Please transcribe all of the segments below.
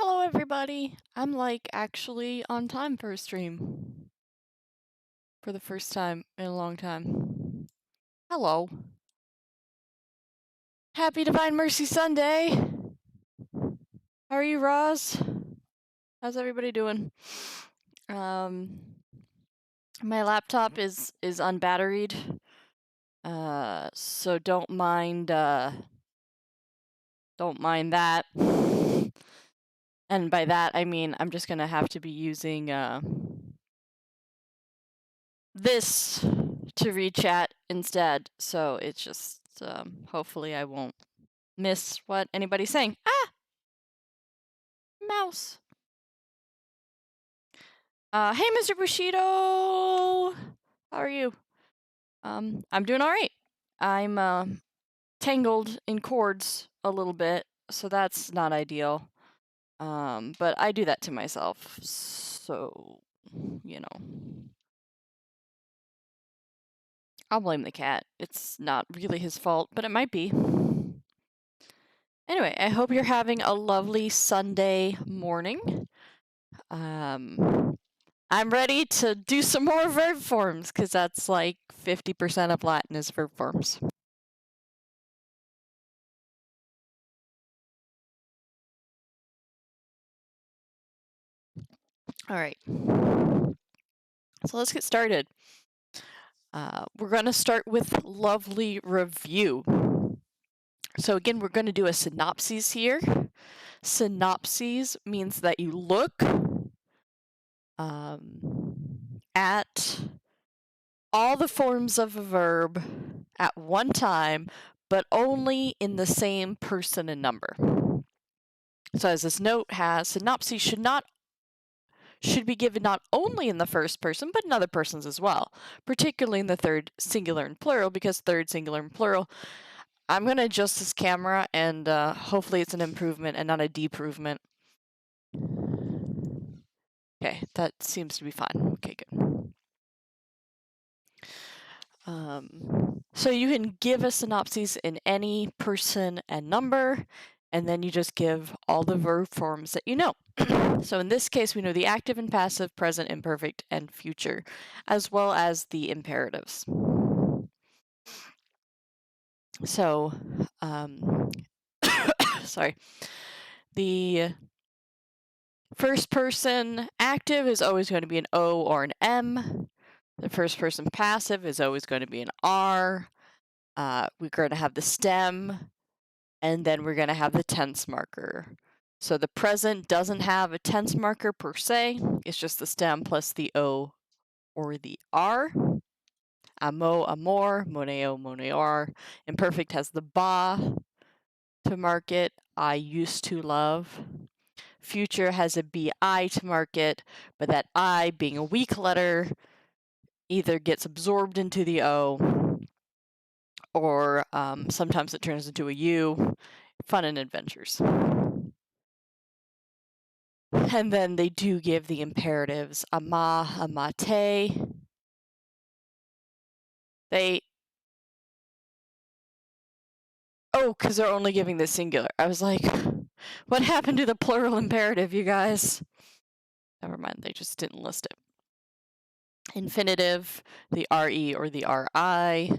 Hello everybody! I'm actually on time for a stream. For the first time in a long time. Hello. Happy Divine Mercy Sunday! How are you, Roz? How's everybody doing? My laptop is unbatteried. So don't mind that. And by that I mean I'm just gonna have to be using this to read chat instead, so it's just hopefully I won't miss what anybody's saying. Ah! Mouse. Hey Mr. Bushido! How are you? I'm doing alright. I'm tangled in cords a little bit, so that's not ideal. But I do that to myself, so, you know. I'll blame the cat. It's not really his fault, but it might be. Anyway, I hope you're having a lovely Sunday morning. I'm ready to do some more verb forms, because that's like 50% of Latin is verb forms. All right. So let's get started. We're going to start with lovely review. So again, we're going to do a synopsis here. Synopsis means that you look at all the forms of a verb at one time, but only in the same person and number. So as this note has, synopsis should be given not only in the first person, but in other persons as well, particularly in the third singular and plural, because third singular and plural. I'm going to adjust this camera, and hopefully it's an improvement and not a deprovement. Okay, that seems to be fine. Okay, good. So you can give a synopsis in any person and number, and then you just give all the verb forms that you know. So in this case, we know the active and passive, present, imperfect, and future, as well as the imperatives. So, sorry. The first person active is always going to be an O or an M. The first person passive is always going to be an R. We're going to have the stem, and then we're going to have the tense marker. So the present doesn't have a tense marker per se. It's just the stem plus the O or the R. Amo, amor, moneo, moneor. Imperfect has the ba to mark it. I used to love. Future has a bi to mark it, but that I, being a weak letter, either gets absorbed into the O, or sometimes it turns into a U. Fun and adventures. And then they do give the imperatives, ama, amate. Oh, because they're only giving the singular. I was like, what happened to the plural imperative, you guys? Never mind, they just didn't list it. Infinitive, the RE or the RI.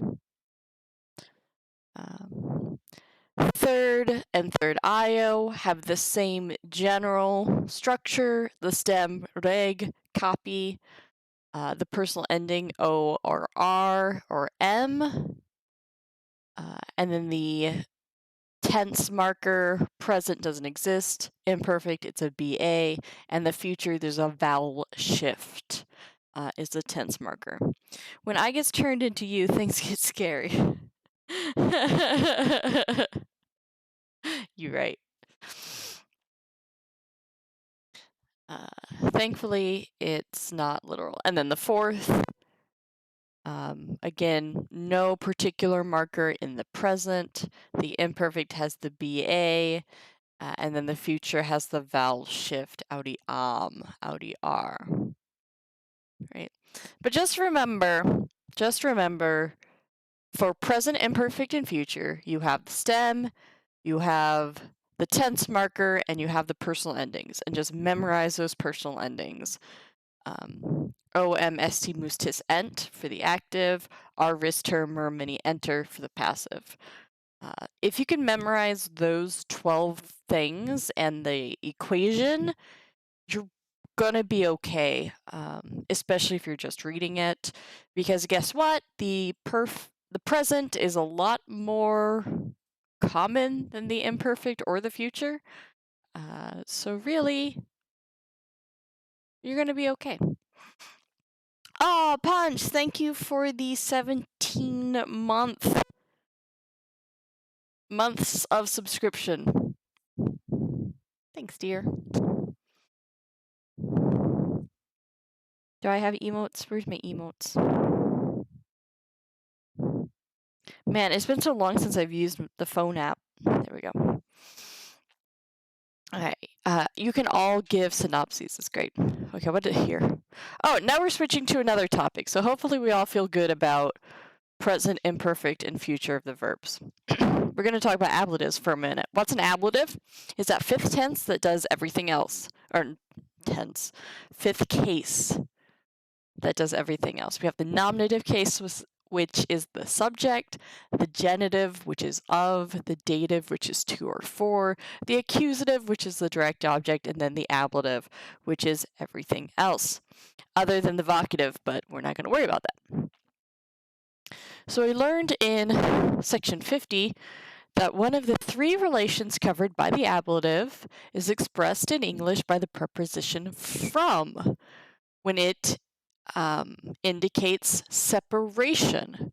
Third and third IO have the same general structure, the stem reg, copy, the personal ending O or R or M, and then the tense marker, present doesn't exist, imperfect, it's a BA, and the future, there's a vowel shift, is the tense marker. When I get turned into you, things get scary. You're right. Thankfully, it's not literal. And then the fourth, again, no particular marker in the present. The imperfect has the BA, and then the future has the vowel shift, audi R. Right? But just remember, for present, imperfect, and future, you have the stem, you have the tense marker and you have the personal endings, and just memorize those personal endings. OM, ST, MUS, TIS, ENT for the active, R, RIS, TER, MER, MINI, ENTER for the passive. If you can memorize those 12 things and the equation, you're gonna be okay, especially if you're just reading it, because guess what? The present is a lot more common than the imperfect or the future. So really, you're gonna be okay. Oh, Punch, thank you for the 17 months of subscription. Thanks, dear. Do I have emotes? Where's my emotes? Man, it's been so long since I've used the phone app. There we go. Okay, you can all give synopses. It's great. Okay, what did here? Oh, now we're switching to another topic. So hopefully we all feel good about present, imperfect, and future of the verbs. We're going to talk about ablatives for a minute. What's an ablative? It's that fifth tense that does everything else. Or tense. Fifth case that does everything else. We have the nominative case, which is the subject, the genitive, which is of, the dative, which is to or for, the accusative, which is the direct object, and then the ablative, which is everything else, other than the vocative, but we're not going to worry about that. So we learned in section 50 that one of the three relations covered by the ablative is expressed in English by the preposition from, when it indicates separation.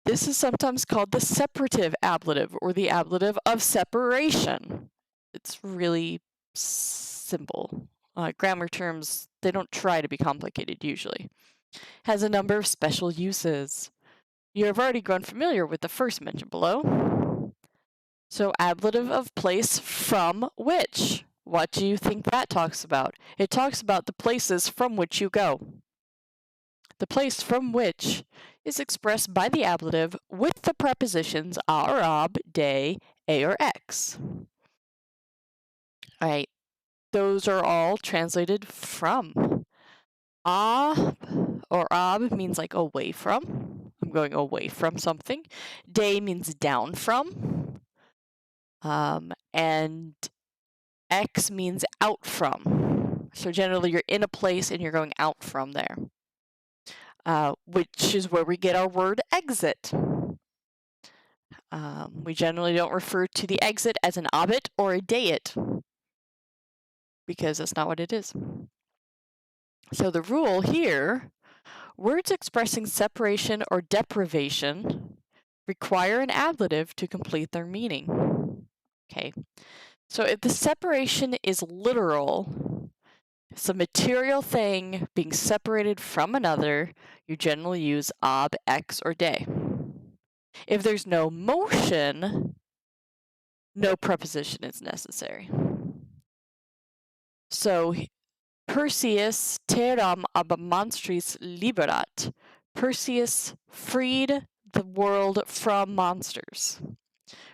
This is sometimes called the separative ablative or the ablative of separation. It's really simple. Grammar terms, they don't try to be complicated usually. Has a number of special uses. You have already grown familiar with the first mentioned below. So ablative of place from which. What do you think that talks about? It talks about the places from which you go. The place from which is expressed by the ablative with the prepositions a or ab, de, a or x. All right, those are all translated from. A or ab means like away from. I'm going away from something. De means down from. And x means out from. So generally you're in a place and you're going out from there. Which is where we get our word exit. We generally don't refer to the exit as an obit or a deit, because that's not what it is. So the rule here, words expressing separation or deprivation require an ablative to complete their meaning. Okay, so if the separation is literal, it's a material thing being separated from another, you generally use ob, ex, or de. If there's no motion, no preposition is necessary. So, Perseus terram ab monstris liberat. Perseus freed the world from monsters.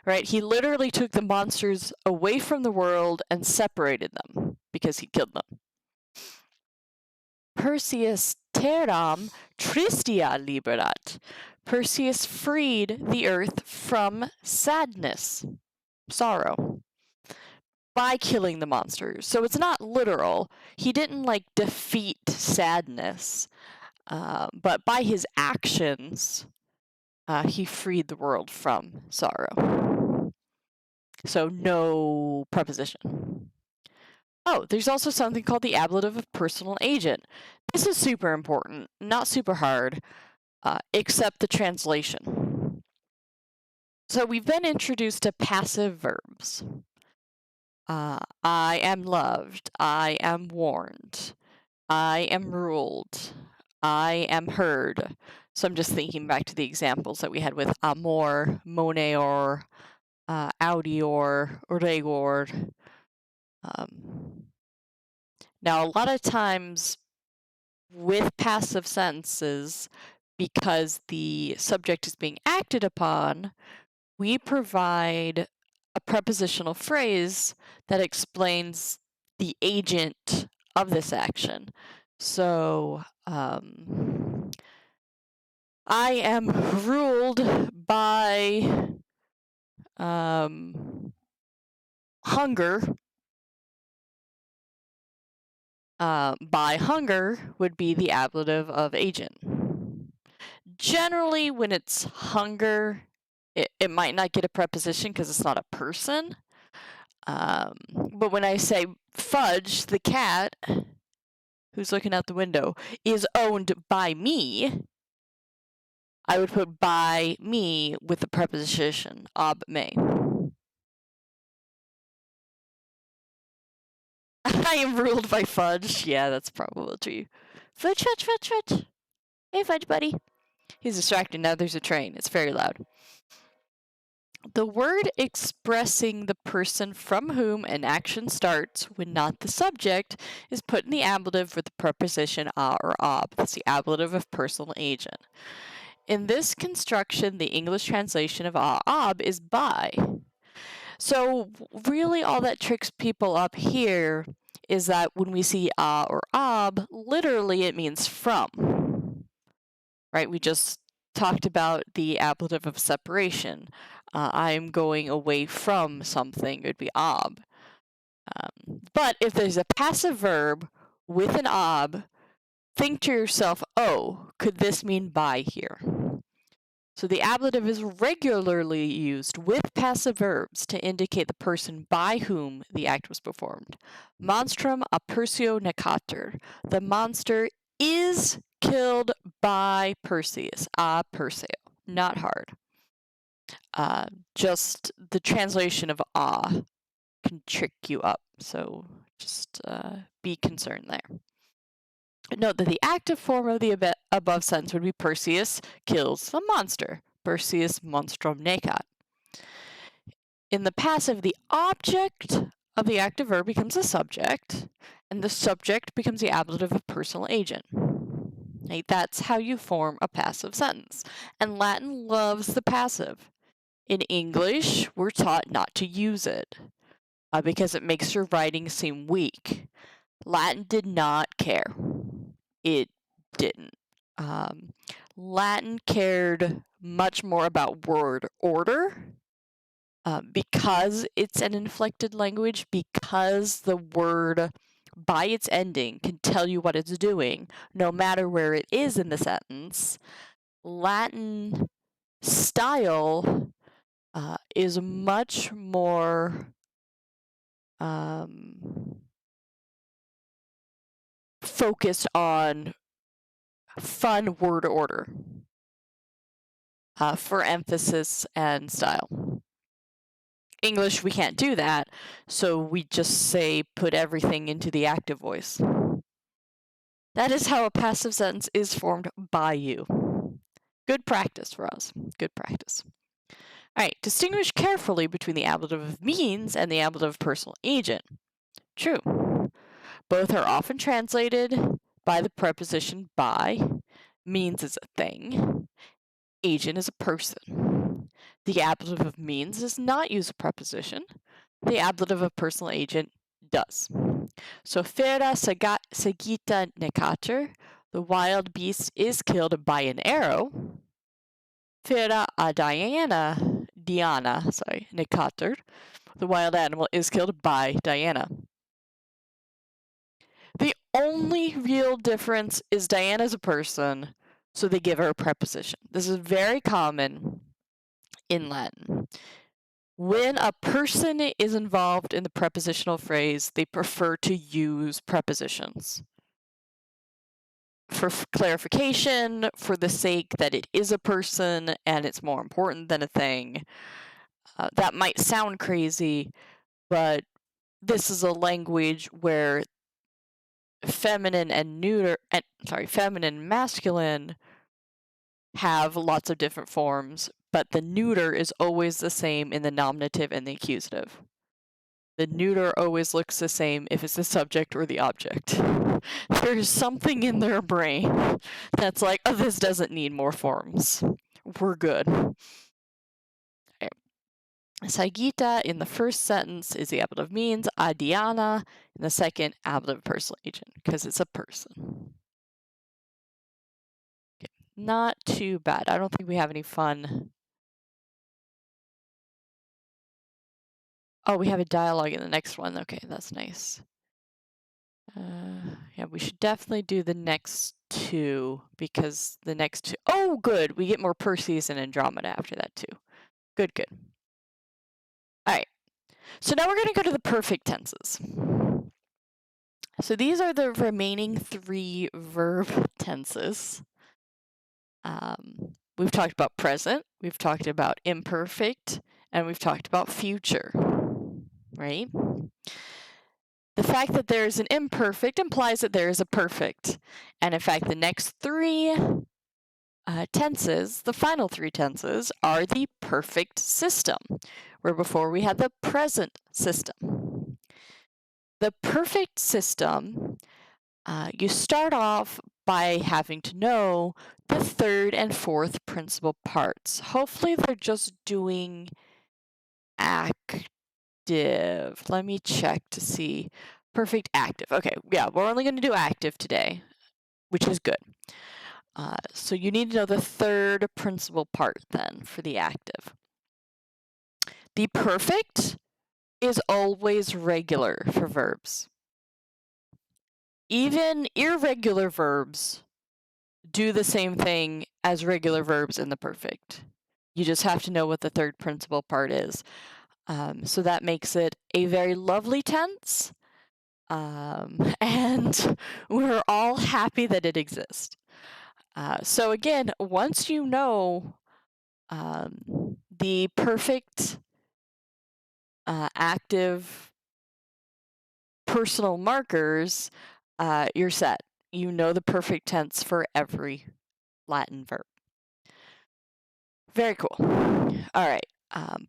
Right? He literally took the monsters away from the world and separated them because he killed them. Perseus terram tristia liberat. Perseus freed the earth from sadness, sorrow, by killing the monsters. So it's not literal. He didn't like defeat sadness, but by his actions, he freed the world from sorrow. So no preposition. Oh, there's also something called the ablative of personal agent. This is super important, not super hard, except the translation. So we've been introduced to passive verbs. I am loved. I am warned. I am ruled. I am heard. So I'm just thinking back to the examples that we had with amor, moneor, audior, regor. Now, a lot of times with passive sentences, because the subject is being acted upon, we provide a prepositional phrase that explains the agent of this action. So, I am ruled by hunger. By hunger would be the ablative of agent. Generally, when it's hunger, it might not get a preposition because it's not a person. But when I say Fudge, the cat, who's looking out the window, is owned by me, I would put by me with the preposition ob me. I am ruled by Fudge. Yeah, that's probably true. Fudge, Fudge, Fudge, Fudge. Hey, Fudge, buddy. He's distracted now. There's a train. It's very loud. The word expressing the person from whom an action starts when not the subject is put in the ablative with the preposition a or ob. That's the ablative of personal agent. In this construction, the English translation of a ob is by. So really all that tricks people up here is that when we see a or ob, literally it means from. Right? We just talked about the ablative of separation. I'm going away from something, it would be ob. But if there's a passive verb with an ob, think to yourself, oh, could this mean by here? So the ablative is regularly used with passive verbs to indicate the person by whom the act was performed. Monstrum apercio necatur. The monster is killed by Perseus. Apercio. Not hard. Just the translation of can trick you up. So just be concerned there. Note that the active form of the above sentence would be Perseus kills the monster. Perseus monstrum necat. In the passive, the object of the active verb becomes the subject, and the subject becomes the ablative of personal agent. Right? That's how you form a passive sentence. And Latin loves the passive. In English, we're taught not to use it because it makes your writing seem weak. Latin did not care. It didn't. Latin cared much more about word order because it's an inflected language, because the word by its ending can tell you what it's doing, no matter where it is in the sentence. Latin style is much more focused on fun word order for emphasis and style. English, we can't do that, so we just say put everything into the active voice. That is how a passive sentence is formed by you. Good practice for us. Good practice. All right, distinguish carefully between the ablative of means and the ablative of personal agent. True. Both are often translated by the preposition by. Means is a thing. Agent is a person. The ablative of means does not use a preposition. The ablative of personal agent does. So, fera sagita necatur, the wild beast is killed by an arrow. Fera a Diana necatur, the wild animal is killed by Diana. The only real difference is Diana's a person, so they give her a preposition. This is very common in Latin. When a person is involved in the prepositional phrase, they prefer to use prepositions. For clarification, for the sake that it is a person and it's more important than a thing. That might sound crazy, but this is a language where feminine and masculine have lots of different forms, but the neuter is always the same in the nominative and the accusative. The neuter always looks the same if it's the subject or the object. There's something in their brain that's like, oh, this doesn't need more forms. We're good. Okay. Saigita in the first sentence is the ablative means. Adiana in the second, ablative personal agent, because it's a person. Okay. Not too bad. I don't think we have any fun. Oh, we have a dialogue in the next one. Okay, that's nice. Yeah, we should definitely do the next two, because the next two... Oh, good. We get more Perseus and Andromeda after that, too. Good, good. All right. So now we're going to go to the perfect tenses. So these are the remaining 3 verb tenses. We've talked about present, we've talked about imperfect, and we've talked about future, right? The fact that there's an imperfect implies that there is a perfect. And in fact, the next 3 tenses, the final 3 tenses, are the perfect system, where before we had the present system. The perfect system, you start off by having to know the 3rd and 4th principal parts. Hopefully they're just doing active. Let me check to see. Perfect active. Okay, yeah, we're only going to do active today, which is good. So you need to know the 3rd principal part then for the active. The perfect is always regular for verbs. Even irregular verbs do the same thing as regular verbs in the perfect. You just have to know what the 3rd principal part is. So that makes it a very lovely tense, and we're all happy that it exists. So again, once you know the perfect active personal markers, you're set. You know the perfect tense for every Latin verb. Very cool. All right.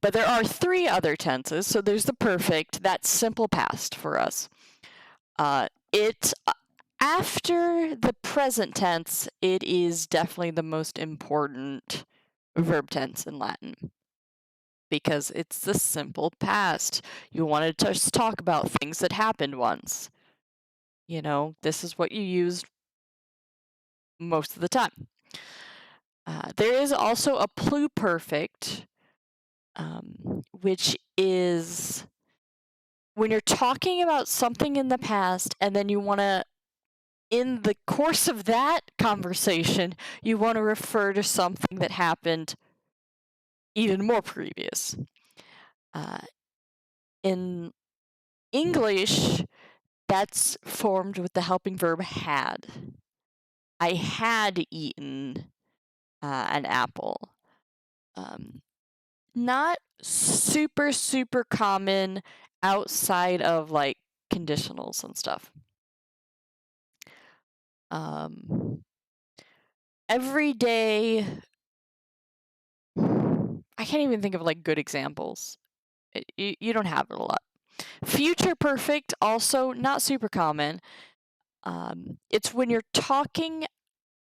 But there are 3 other tenses. So there's the perfect, that's simple past for us. After the present tense, it is definitely the most important verb tense in Latin, because it's the simple past. You want to just talk about things that happened once. You know, this is what you use most of the time. There is also a pluperfect, which is when you're talking about something in the past and then you want to, in the course of that conversation, you want to refer to something that happened even more previous. In English, that's formed with the helping verb had. I had eaten an apple. Not super, super common outside of like conditionals and stuff. Every day, I can't even think of like good examples. You don't have it a lot. Future perfect, also not super common. It's when you're talking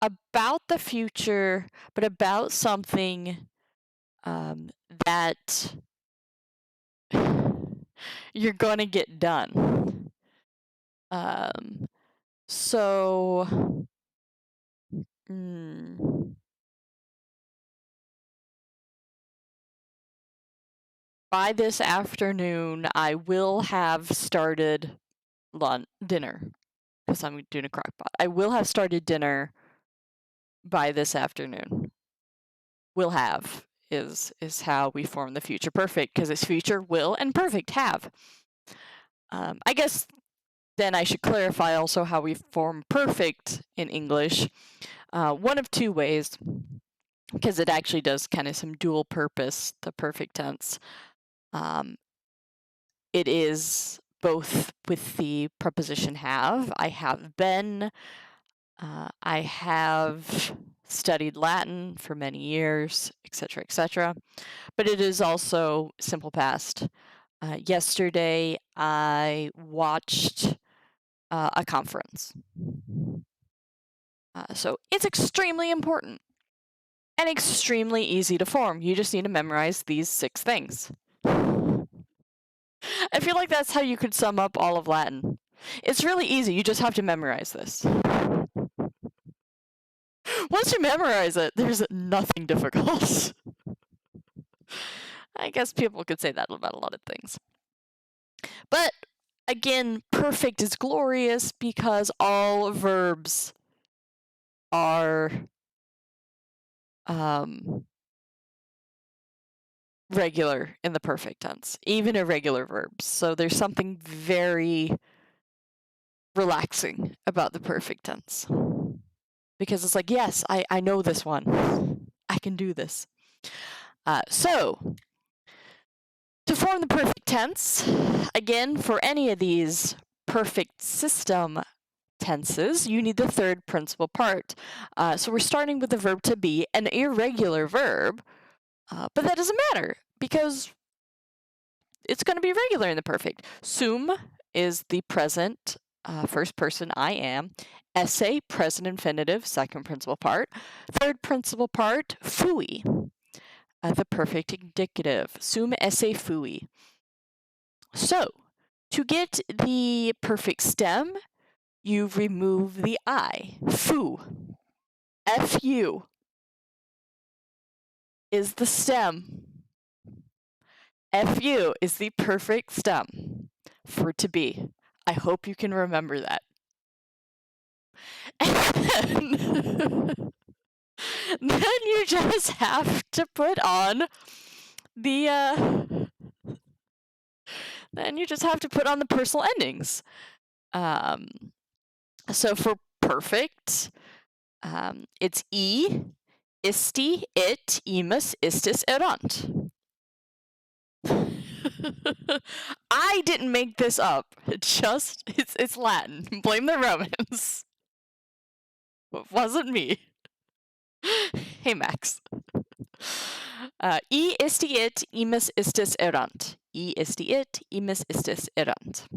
about the future, but about something that you're going to get done. So, by this afternoon, I will have started dinner, because I'm doing a crock pot. I will have started dinner by this afternoon. Will have is how we form the future perfect, because it's future, will, and perfect, have. I guess then I should clarify also how we form perfect in English. One of 2 ways, because it actually does kind of some dual purpose, the perfect tense. It is both with the preposition have. I have been. I have studied Latin for many years, etc., etc. But it is also simple past. Yesterday, I watched a conference. So it's extremely important and extremely easy to form. You just need to memorize these 6 things. I feel like that's how you could sum up all of Latin. It's really easy. You just have to memorize this. Once you memorize it, there's nothing difficult. I guess people could say that about a lot of things. But again, perfect is glorious because all verbs are regular in the perfect tense, even irregular verbs. So there's something very relaxing about the perfect tense. Because it's like, yes, I know this one. I can do this. So, to form the perfect tense, again, for any of these perfect system tenses, you need the third principal part. So we're starting with the verb to be, an irregular verb, but that doesn't matter because it's going to be regular in the perfect. Sum is the present first person, I am. Esse, present infinitive, second principal part. Third principal part, fui, the perfect indicative. Sum esse fui. So, to get the perfect stem, you remove the I. Fu. Fu is the stem. Fu is the perfect stem for to be. I hope you can remember that. And then you just have to put on the personal endings. So for perfect, it's e, isti, it, imus, istis, erant. I didn't make this up. It's Latin. Blame the Romans. It wasn't me. Hey, Max. E isti it, imus istis erant. E isti it, imus istis erant.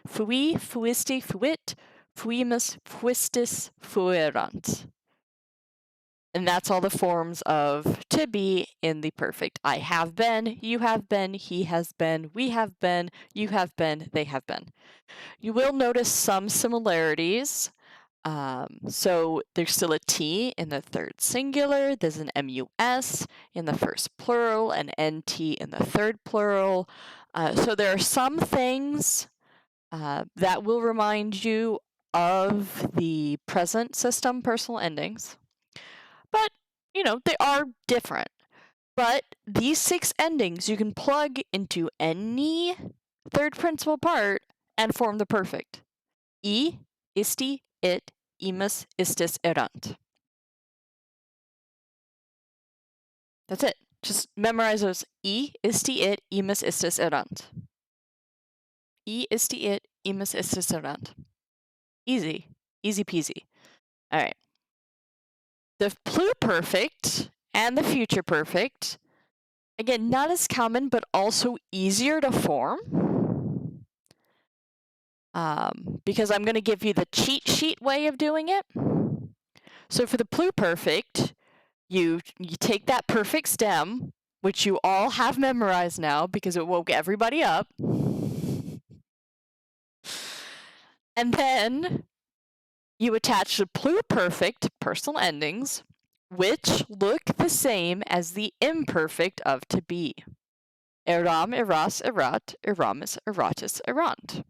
Fui, fuisti, fuit, fuimus, fuistis, fuerant. And that's all the forms of to be in the perfect. I have been, you have been, he has been, we have been, you have been, they have been. You will notice some similarities. So there's still a T in the third singular, there's an MUS in the first plural, an NT in the third plural. So there are some things that will remind you of the present system personal endings. But, they are different. But these 6 endings you can plug into any third principal part and form the perfect. E, isti, it, imus, istis, erant. That's it. Just memorize those. E, isti, it, imus, istis, erant. E, isti, it, imus, istis, erant. Easy. Easy peasy. All right. The pluperfect and the future perfect, again, not as common, but also easier to form. Because I'm going to give you the cheat sheet way of doing it. So for the pluperfect, you take that perfect stem, which you all have memorized now because it woke everybody up. And then you attach the pluperfect personal endings, which look the same as the imperfect of to be. Eram, eras, erat, eramus, eratus, erant.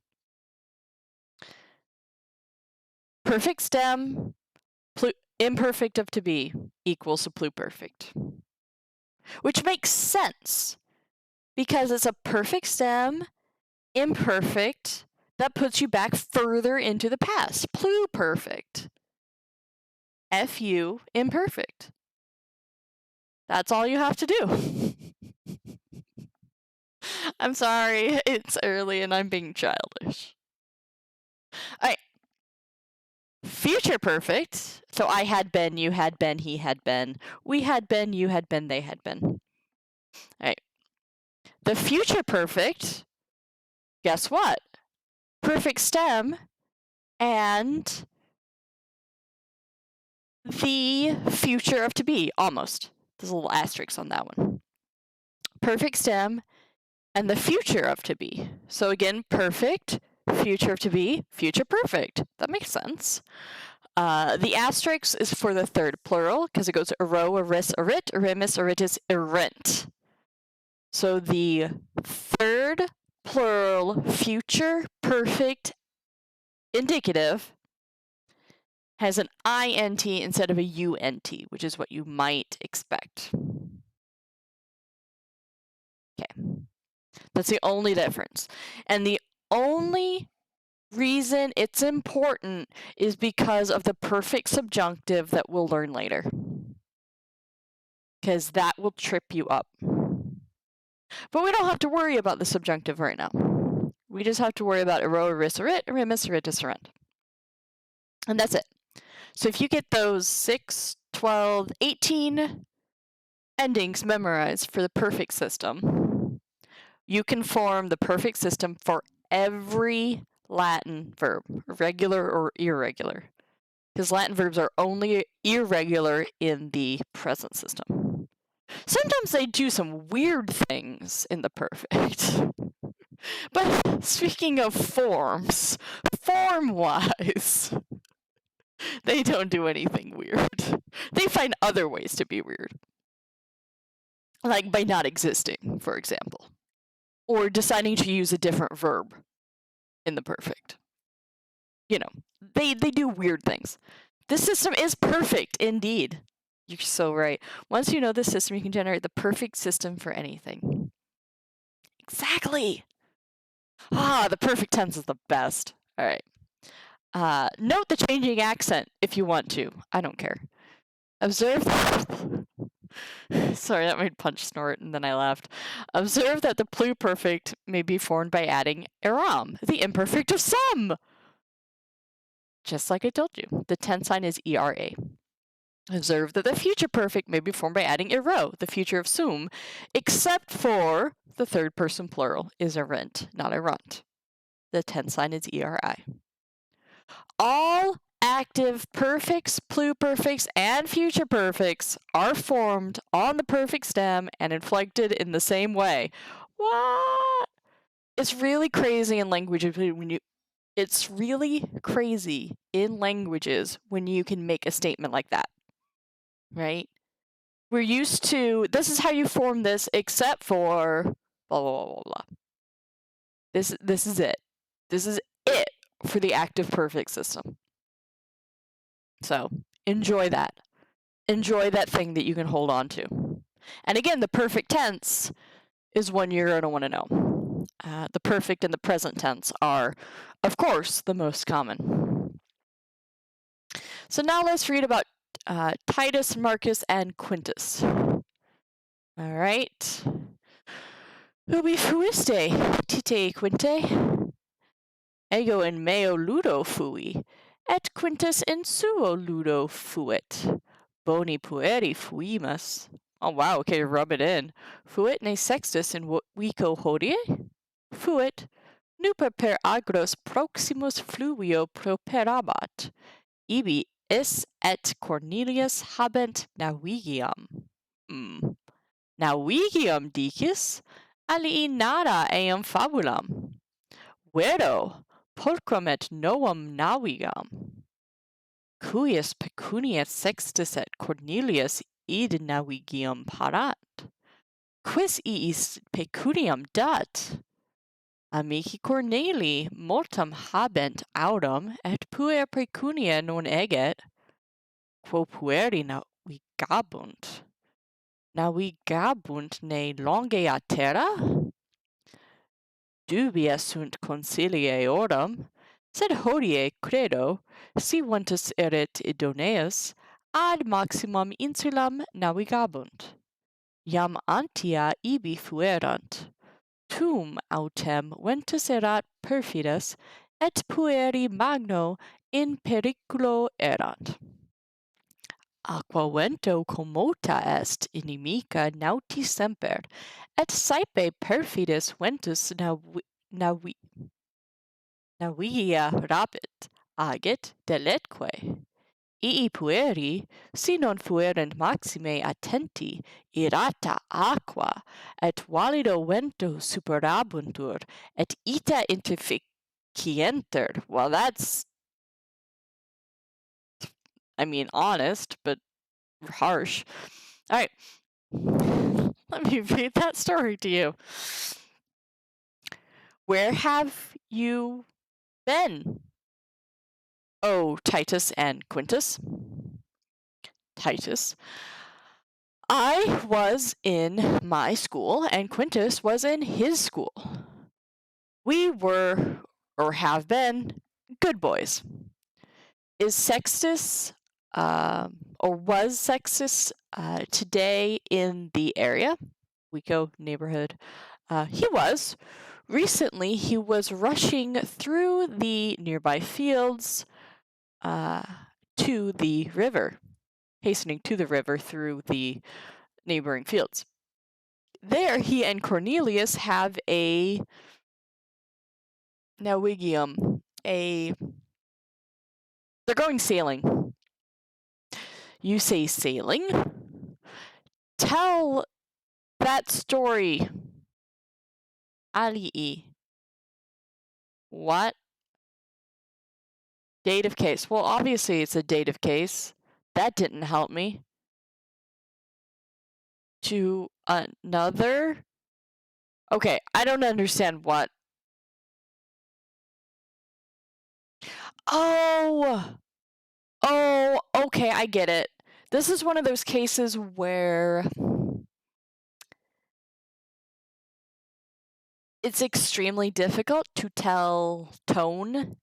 Perfect stem, imperfect of to be equals to pluperfect. Which makes sense because it's a perfect stem, imperfect, that puts you back further into the past. Pluperfect. Fu, imperfect. That's all you have to do. I'm sorry, it's early and I'm being childish. All right. Future perfect. So I had been, you had been, he had been, we had been, you had been, they had been. All right. The future perfect, guess what? Perfect stem and the future of to be, almost. There's a little asterisk on that one. Perfect stem and the future of to be. So again, perfect, future of to be, future perfect. That makes sense. The asterisk is for the third plural because it goes ero, eris, erit, erimis, eritis, erint. So the third plural future perfect indicative has an int instead of a unt, which is what you might expect. Okay, that's the only difference. And the only reason it's important is because of the perfect subjunctive that we'll learn later. Because that will trip you up. But we don't have to worry about the subjunctive right now. We just have to worry about ero, eris, erit, erimis, eritis, erint. And that's it. So if you get those 6, 12, 18 endings memorized for the perfect system, you can form the perfect system for every Latin verb, regular or irregular. Because Latin verbs are only irregular in the present system. Sometimes they do some weird things in the perfect. But speaking of forms, form-wise, they don't do anything weird. They find other ways to be weird. Like by not existing, for example. Or deciding to use a different verb in the perfect. You know, they do weird things. This system is perfect, indeed. You're so right. Once you know the system, you can generate the perfect system for anything. Exactly. The perfect tense is the best. All right. Note the changing accent if you want to. I don't care. Observe. Sorry, that made Punch snort, and then I laughed. Observe that the pluperfect may be formed by adding eram, the imperfect of some. Just like I told you, the tense sign is era. Observe that the future perfect may be formed by adding ero, the future of sum, except for the third person plural is erint, not erunt. The tense sign is eri. All active perfects, pluperfects, and future perfects are formed on the perfect stem and inflected in the same way. What? It's really crazy in languages when you It's really crazy in languages when you can make a statement like that. Right? We're used to, this is how you form this except for blah, blah, blah, blah, blah. This is it. This is it for the active perfect system. So enjoy that. Enjoy that thing that you can hold on to. And again, the perfect tense is one you're going to want to know. The perfect and the present tense are, of course, the most common. So now let's read about Titus, Marcus, and Quintus. All right. Ubi fuiste, tite Quinte? Ego in meo ludo fui, et Quintus in suo ludo fuit. Boni pueri fuimus. Oh wow, okay, rub it in. Fuit ne sextus in vico hodie? Fuit, nuper per agros proximus fluvio properabat. Ibi is et Cornelius habent navigiam. Navigiam dicis? Alii nada eam fabulam. Vero, pulcrum et novum navigam. Cuius pecunia sextus et Cornelius id navigium parat. Quis iis pecuniam dat? Amici Cornelii multum habent autem, et puer pecunia non eget, quo pueri navigabunt. Navigabunt ne longe a terra? Dubia sunt consilie ordem, sed hodie credo, si ventus erit idoneus, ad maximum insulam navigabunt. Iam antia ibi fuerant. Tum autem ventus erat perfidas, et pueri magno in periculo erant. Aqua vento commota est inimica nauti semper, et saepe perfidus ventus navigia rapit, agit deletque. ii pueri, si non fuerent maxime attenti, irata aqua, et valido vento superabuntur, et ita interficienter. Well, that's, I mean, honest, but harsh. All right. Let me read that story to you. Where have you been? Oh, Titus and Quintus. Titus. I was in my school, and Quintus was in his school. We were, or have been, good boys. Is Sextus, or was Sextus today in the area? Waco neighborhood. He was. Recently, he was rushing through the nearby fields to the river, hastening to the river through the neighboring fields. There, he and Cornelius have a navigium. They're going sailing. You say sailing? Tell that story. Alii. What? Dative case. Well, obviously it's a dative case. That didn't help me. To another? Okay, I don't understand what. Oh! Oh, okay, I get it. This is one of those cases where it's extremely difficult to tell tone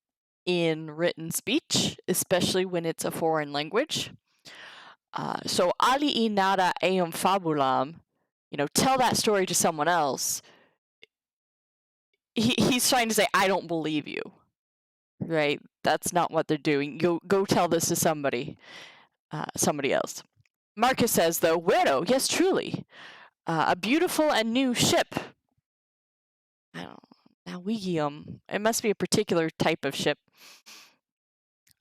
in written speech, especially when it's a foreign language. So, alii nada eum fabulam, tell that story to someone else. He's trying to say, I don't believe you, right? That's not what they're doing. Go tell this to somebody else. Marcus says, though, Vero, yes, truly, a beautiful and new ship. I don't know, Navigium. It must be a particular type of ship.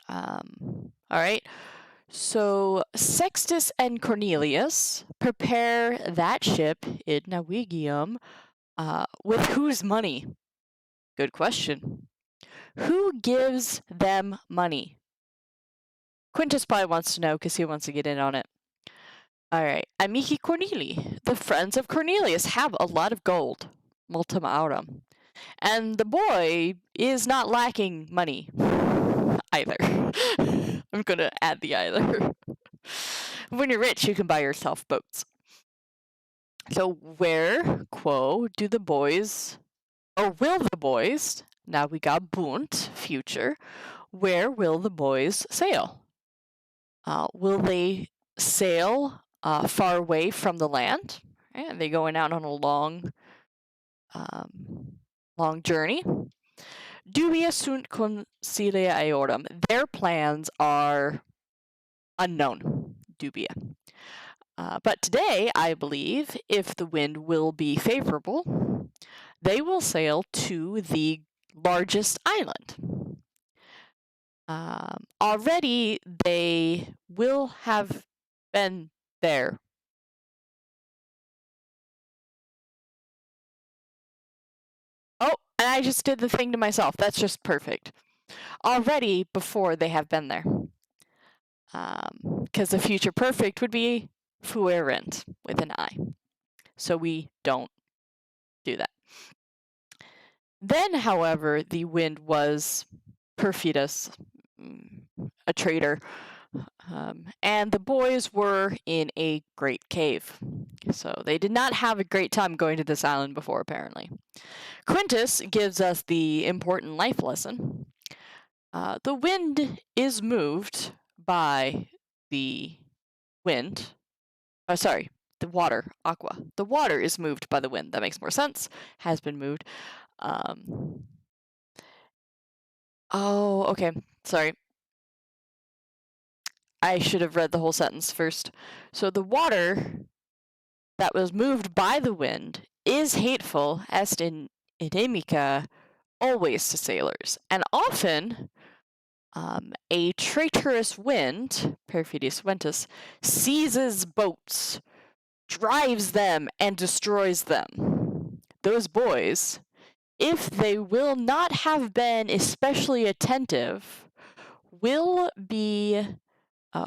All right. So Sextus and Cornelius prepare that ship in Navigium with whose money? Good question. Who gives them money? Quintus probably wants to know because he wants to get in on it. All right. Amici Cornelii, the friends of Cornelius, have a lot of gold. Multum aurum. And the boy is not lacking money either. I'm going to add the either. When you're rich, you can buy yourself boats. So where, quo, do the boys, or will the boys, now we got bunt, future, where will the boys sail? Will they sail far away from the land? Right? Are they going out on a long journey? Dubia sunt consilia eorum. Their plans are unknown. Dubia. But today, I believe, if the wind will be favorable, they will sail to the largest island. Already, they will have been there. Oh, and I just did the thing to myself. That's just perfect. Already before they have been there. Because the future perfect would be fuerent with an I. So we don't do that. Then, however, the wind was perfidus, a traitor, and the boys were in a great cave. So they did not have a great time going to this island before, apparently. Quintus gives us the important life lesson. The wind is moved by the wind. The water, aqua. The water is moved by the wind. That makes more sense. Has been moved. Oh, okay. Sorry. I should have read the whole sentence first. So the water that was moved by the wind is hateful, est in inimica, always to sailors, and often A traitorous wind, perfidious ventus, seizes boats, drives them, and destroys them. Those boys, if they will not have been especially attentive, will be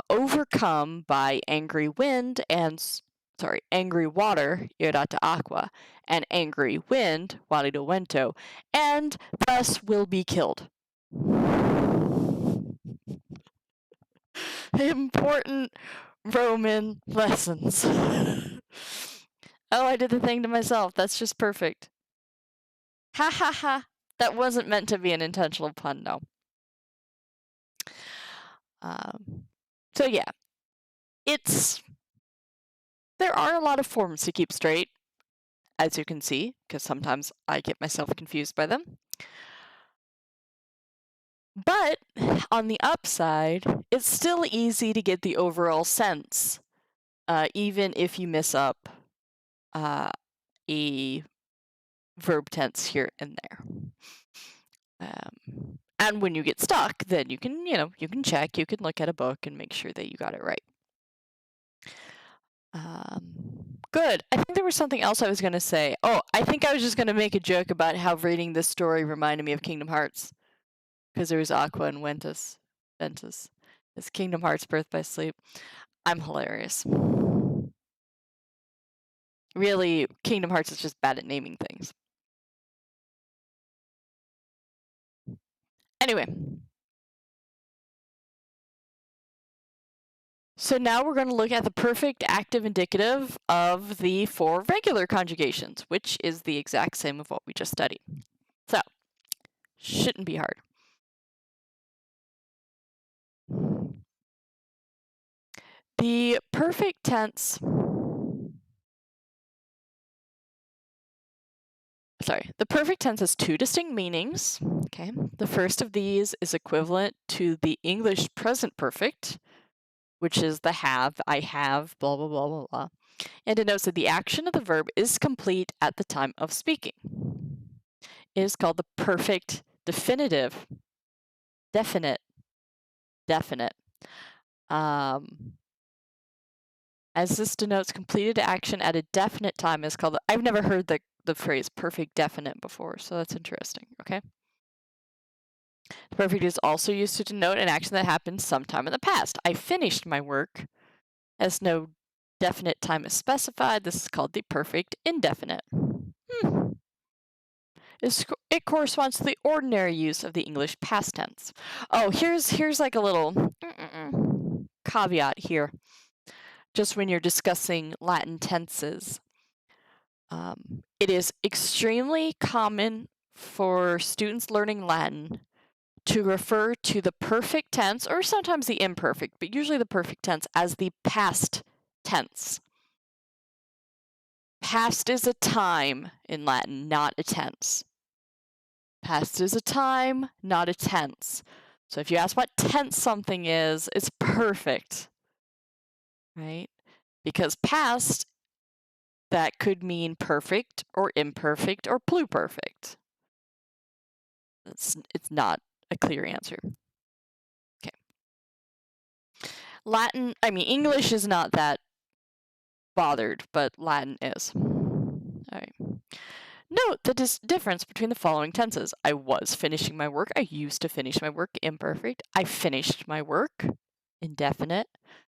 overcome by angry wind and angry water, iodata aqua, and angry wind, valido vento, and thus will be killed. Important Roman lessons. Oh, I did the thing to myself. That's just perfect. Ha ha ha. That wasn't meant to be an intentional pun, no. So yeah, there are a lot of forms to keep straight, as you can see, because sometimes I get myself confused by them. But on the upside, it's still easy to get the overall sense, even if you miss up a verb tense here and there. And when you get stuck, then you can check, you can look at a book and make sure that you got it right. Good. I think there was something else I was going to say. Oh, I think I was just going to make a joke about how reading this story reminded me of Kingdom Hearts. Because there was Aqua and Ventus. It's Kingdom Hearts Birth by Sleep. I'm hilarious. Really, Kingdom Hearts is just bad at naming things. Anyway. So now we're going to look at the perfect active indicative of the 4 regular conjugations, which is the exact same of what we just studied. So, shouldn't be hard. The perfect tense... The perfect tense has 2 distinct meanings. Okay. The first of these is equivalent to the English present perfect, which is the have, I have, blah, blah, blah, blah, blah. And denotes that the action of the verb is complete at the time of speaking. It is called the perfect definitive. Definite. As this denotes completed action at a definite time is called, I've never heard the phrase perfect definite before, so that's interesting, okay? The perfect is also used to denote an action that happened sometime in the past. I finished my work. As no definite time is specified, this is called the perfect indefinite. It corresponds to the ordinary use of the English past tense. Oh, here's like a little caveat here. Just when you're discussing Latin tenses, it is extremely common for students learning Latin to refer to the perfect tense, or sometimes the imperfect, but usually the perfect tense, as the past tense. Past is a time in Latin, not a tense. Past is a time, not a tense. So if you ask what tense something is, it's perfect, right? Because past, that could mean perfect or imperfect or pluperfect. It's not a clear answer. Okay. English is not that bothered, but Latin is. All right. Note the difference between the following tenses. I was finishing my work. I used to finish my work. Imperfect. I finished my work. Indefinite.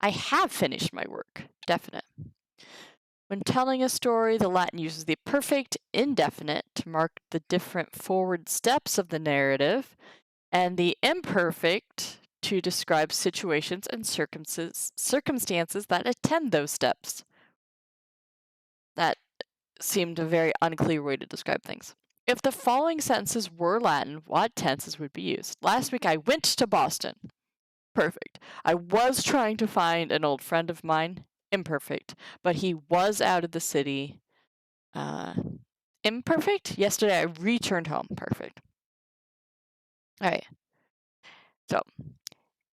I have finished my work. Definite. When telling a story, the Latin uses the perfect indefinite to mark the different forward steps of the narrative, and the imperfect to describe situations and circumstances that attend those steps. That seemed a very unclear way to describe things. If the following sentences were Latin, what tenses would be used? Last week I went to Boston. Perfect. I was trying to find an old friend of mine. Imperfect. But he was out of the city. Imperfect. Yesterday I returned home. Perfect. All right. So,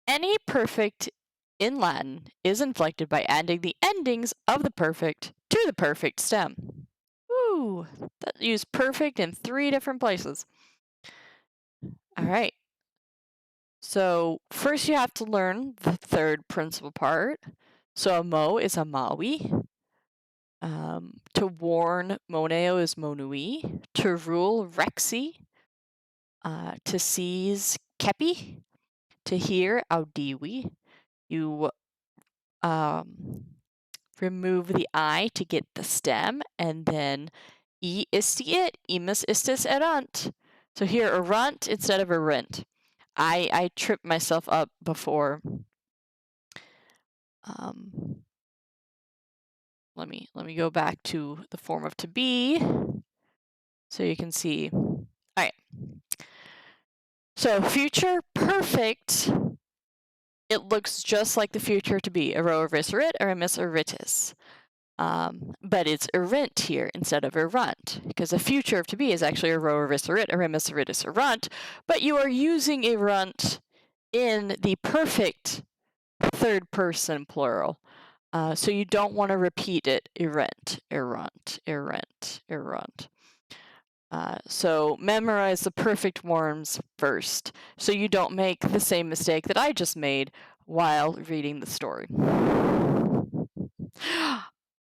any perfect in Latin is inflected by adding the endings of the perfect to the perfect stem. Ooh, that used perfect in 3 different places. All right. So first you have to learn the third principal part. So a mo is a maui. To warn, moneo is monui. To rule, rexi. To seize, kepi. To hear, audiwi. You remove the I to get the stem, and then I isti it, imus istis erant. So here, erant instead of errant. I tripped myself up before. Let me go back to the form of to be, so you can see. All right. So future perfect, it looks just like the future to be, ero erit, erimis eritis. But it's errant here instead of errant, because the future of to be is actually ero erit, erimis eritis errant, but you are using errant in the perfect third person plural. So you don't want to repeat it, errant, errant, errant, errant. So memorize the perfect forms first, so you don't make the same mistake that I just made while reading the story.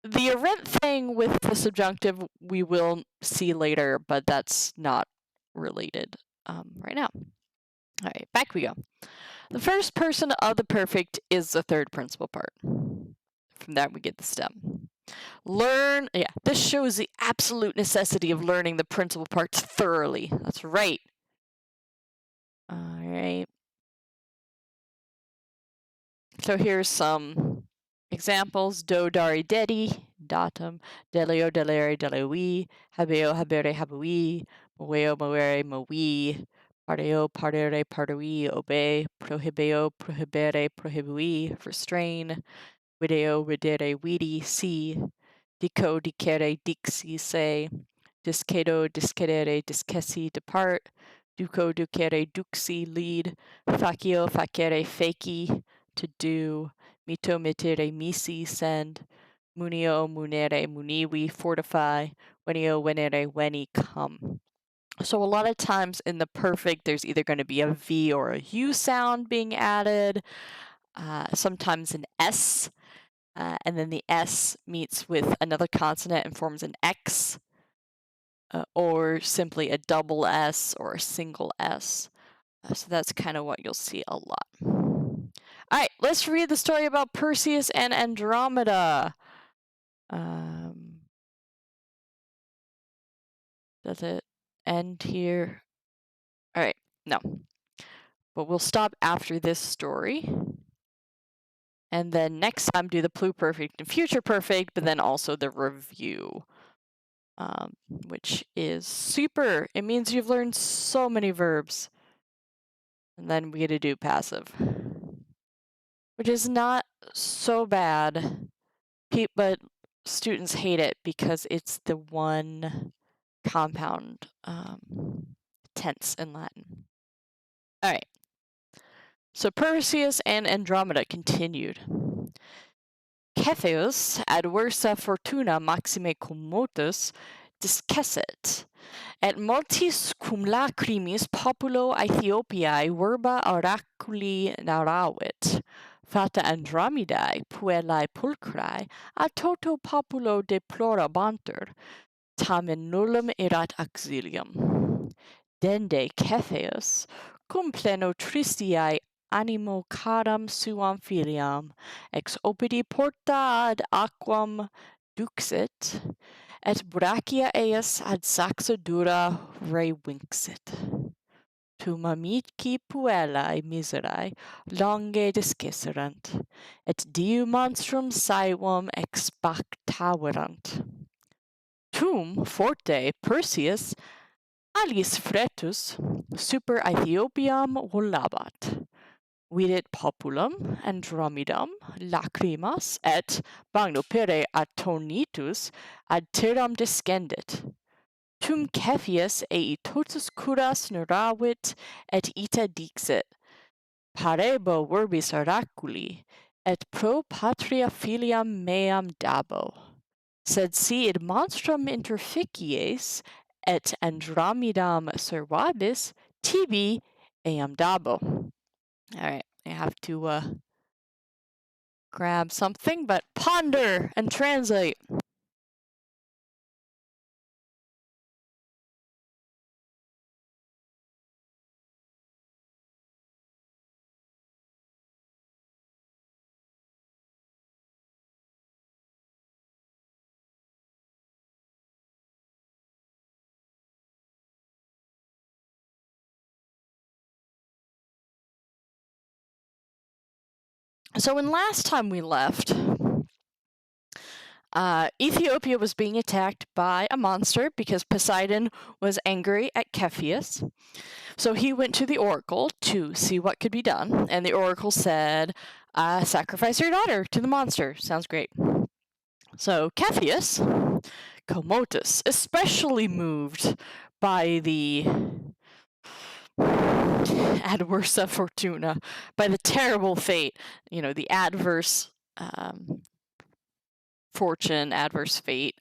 The errant thing with the subjunctive we will see later, but that's not related right now. All right, back we go. The first person of the perfect is the third principal part. From that we get the stem. Learn, yeah, this shows the absolute necessity of learning the principal parts thoroughly. That's right. All right. So here's some examples. Do, dari, dedi, datum, delio, delere, delewi, habeo, habere, habui, moeo, moere, mowi, parteo, partere, partui, obey, prohibeo, prohibere, prohibui, restrain, video, videre, vidi, see, dico, dicere, dixi, say, discedo, discedere, discesi, depart, duco, ducere, duxi, lead, facio, facere, faci, to do, mito, mittere, misi, send, munio, munere, muniwi, fortify, venio, venere, weni, come. So a lot of times in the perfect, there's either going to be a V or a U sound being added, sometimes an S, and then the S meets with another consonant and forms an X, or simply a double S or a single S. So that's kind of what you'll see a lot. All right, let's read the story about Perseus and Andromeda. Does it end here? All right, no. But we'll stop after this story. And then next time do the pluperfect and future perfect, but then also the review, which is super. It means you've learned so many verbs. And then we get to do passive, which is not so bad, but students hate it because it's the one compound tense in Latin. All right. So Perseus and Andromeda continued. Cepheus adversa fortuna maxime commotus discessit, et multis cum lacrimis populo Aethiopiae verba oraculi naravit, fata Andromedae puellae pulchrae a toto populo deplorabantur, tamen nullum erat auxilium. Dende Cepheus, cum pleno tristiae animo caram suam filiam, ex opidi porta ad aquam duxit, et brachia eas ad saxa dura revinxit. Tum amici puellae miserae longe discesserant, et diu monstrum saevum expectaverant. Tum forte Perseus alis fretus super Aethiopiam volabat, vidit populum Andromedam lacrimas, et magno pere attonitus ad terram descendit. Tum Cepheus ei totus curas neravit, et ita dixit, parebo verbis oraculi, et pro patria filiam meam dabo. Sed si id monstrum interficies, et Andromedam servabis, tibi eam dabo. All right, I have to grab something, but ponder and translate. So when last time we left, Ethiopia was being attacked by a monster because Poseidon was angry at Cepheus. So he went to the oracle to see what could be done, and the oracle said, sacrifice your daughter to the monster. Sounds great. So Cepheus, Comotus, especially moved by the adversa fortuna, by the terrible fate, the adverse fortune, adverse fate,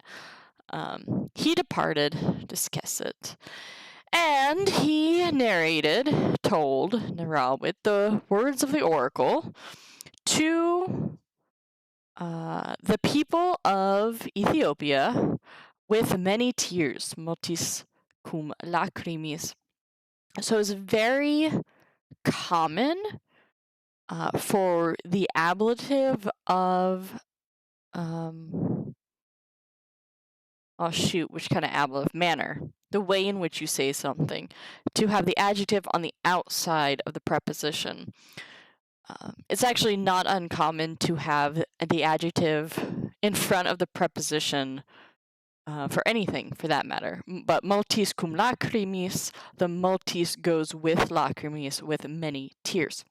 he departed, discessit, and he told Nerawit the words of the oracle to the people of Ethiopia with many tears, multis cum lacrimis. So it's very common for the ablative of which kind of ablative manner, the way in which you say something, to have the adjective on the outside of the preposition. It's actually not uncommon to have the adjective in front of the preposition for anything, for that matter. But multis cum lacrimis, the multis goes with lacrimis, with many tears.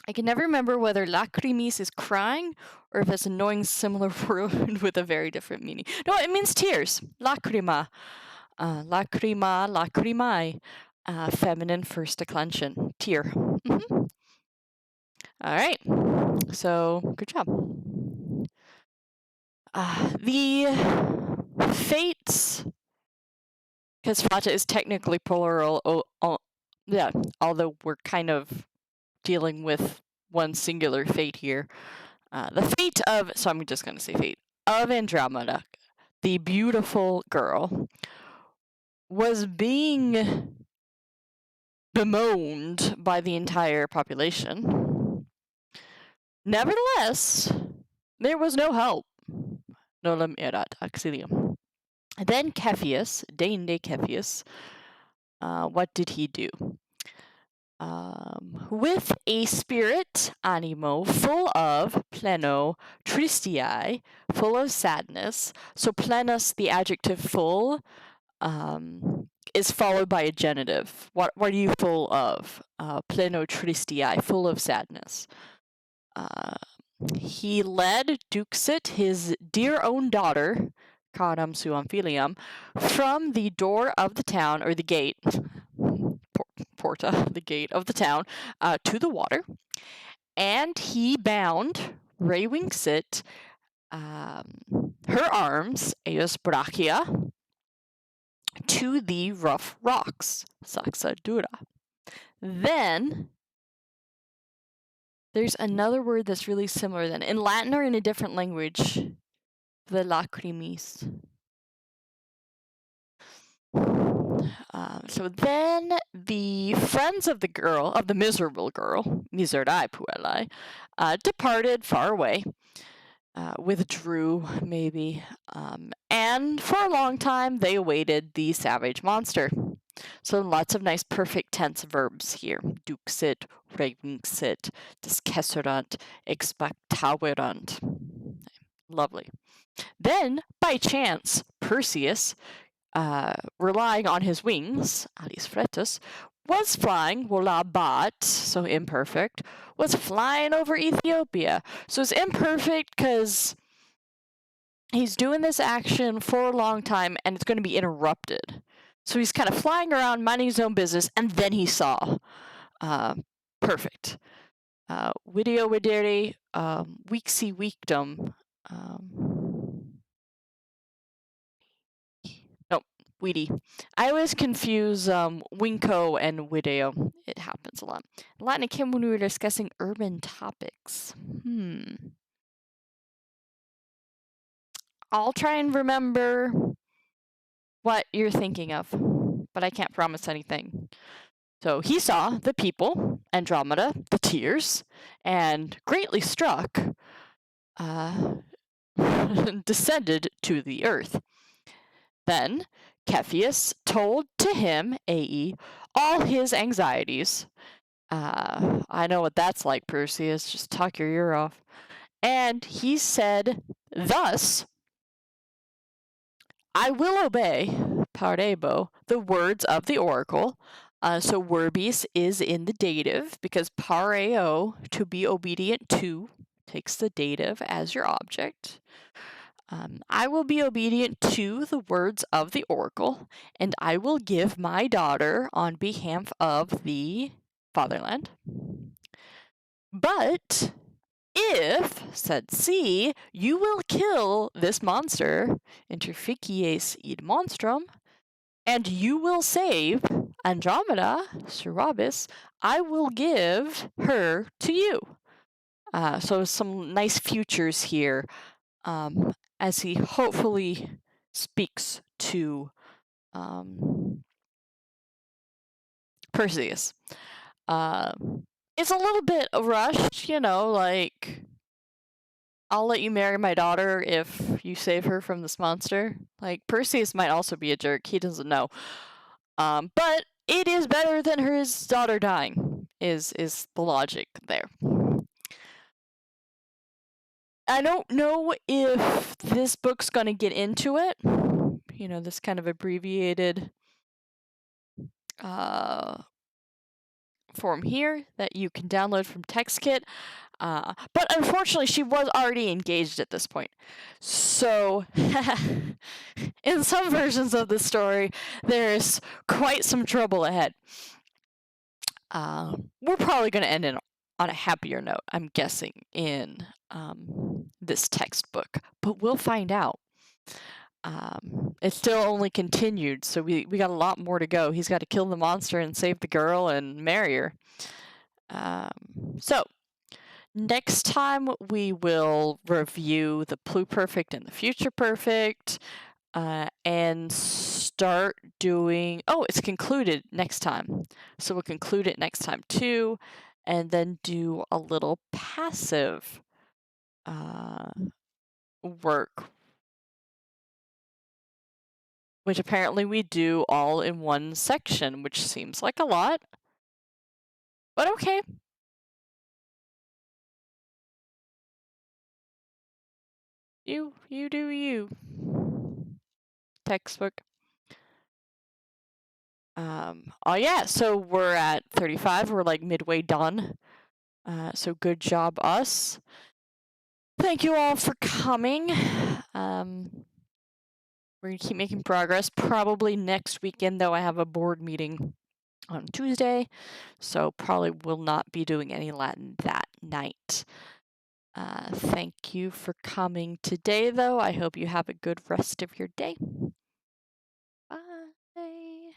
I can never remember whether lacrimis is crying or if it's an annoying similar word with a very different meaning. No, it means tears. Lacrima. Lacrima, lacrimai. Feminine first declension. Tear. Mm-hmm. All right. So, good job. The fates, because fata is technically plural, although we're kind of dealing with one singular fate here. The fate of, so I'm just going to say fate, of Andromeda, the beautiful girl, was being bemoaned by the entire population. Nevertheless, there was no help. Nolum erat auxilium. Then Cepheus, Deinde Cepheus, what did he do? With a spirit, animo, full of, pleno, tristiae, full of sadness. So plenus, the adjective full, is followed by a genitive. What are you full of? Pleno tristiae, full of sadness. He led Duxit, his dear own daughter, caram suam filiam, from the door of the town, or the gate, porta, the gate of the town, to the water, and he bound Rewingsit, her arms, eos brachia, to the rough rocks, saxa dura. Then there's another word that's really similar then, in Latin or in a different language, the lacrimis. So then the friends of the girl, of the miserable girl, miserai puellae, departed far away, withdrew maybe, and for a long time they awaited the savage monster. So lots of nice perfect tense verbs here. Duxit, revinxit, discesserant, expectaverant. Lovely. Then, by chance, Perseus, relying on his wings, alis fretus, was flying, volabat, so imperfect, was flying over Ethiopia. So it's imperfect because he's doing this action for a long time and it's going to be interrupted. So he's kind of flying around, minding his own business, and then he saw. Perfect. Video videre, weeksy weekdom. No, Weedy. I always confuse winko and video. It happens a lot. Latin came when we were discussing urban topics. I'll try and remember what you're thinking of, but I can't promise anything. So he saw the people, Andromeda, the tears, and greatly struck, descended to the earth. Then Cepheus told to him, AE, all his anxieties. I know what that's like, Perseus. Just talk your ear off. And he said, thus, I will obey, parebo, the words of the oracle. So verbis is in the dative because pareo, to be obedient to, takes the dative as your object. I will be obedient to the words of the oracle, and I will give my daughter on behalf of the fatherland. But if, said C, you will kill this monster, interficies id monstrum, and you will save Andromeda, Serabis, I will give her to you. So some nice futures here, as he hopefully speaks to Perseus. It's a little bit rushed, like, I'll let you marry my daughter if you save her from this monster. Like, Perseus might also be a jerk. He doesn't know. But it is better than his daughter dying, is the logic there. I don't know if this book's going to get into it. This kind of abbreviated form here that you can download from TextKit. But unfortunately, she was already engaged at this point. So, in some versions of the story, there's quite some trouble ahead. We're probably going to end on a happier note, I'm guessing, in this textbook. But we'll find out. It's still only continued, so we got a lot more to go. He's got to kill the monster and save the girl and marry her. So, next time we will review the pluperfect and the future perfect, and start doing... Oh, it's concluded next time. So we'll conclude it next time too, and then do a little passive work, which apparently we do all in one section, which seems like a lot, but okay. You do you. Textbook. Oh yeah, so we're at 35. We're like midway done. So good job, us. Thank you all for coming. We're gonna keep making progress. Probably next weekend, though, I have a board meeting on Tuesday, so probably will not be doing any Latin that night. Thank you for coming today, though. I hope you have a good rest of your day. Bye.